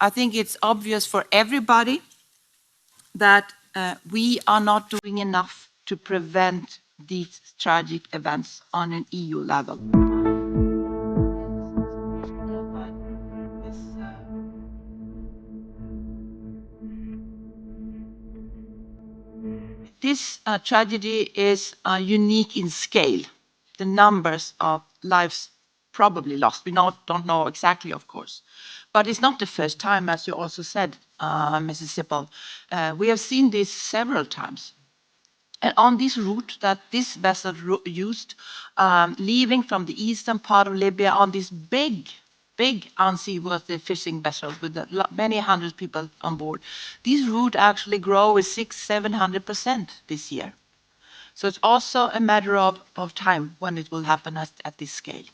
I think it's obvious for everybody that we are not doing enough to prevent these tragic events on an EU level. This tragedy is unique in scale. The numbers of lives probably lost, we don't know exactly, of course. But it's not the first time, as you also said, Mrs. Sippel. We have seen this several times. And on this route that this vessel used, leaving from the eastern part of Libya on this big unseaworthy fishing vessel with many hundred people on board, this route actually grew with 600-700% this year. So it's also a matter of time when it will happen at this scale.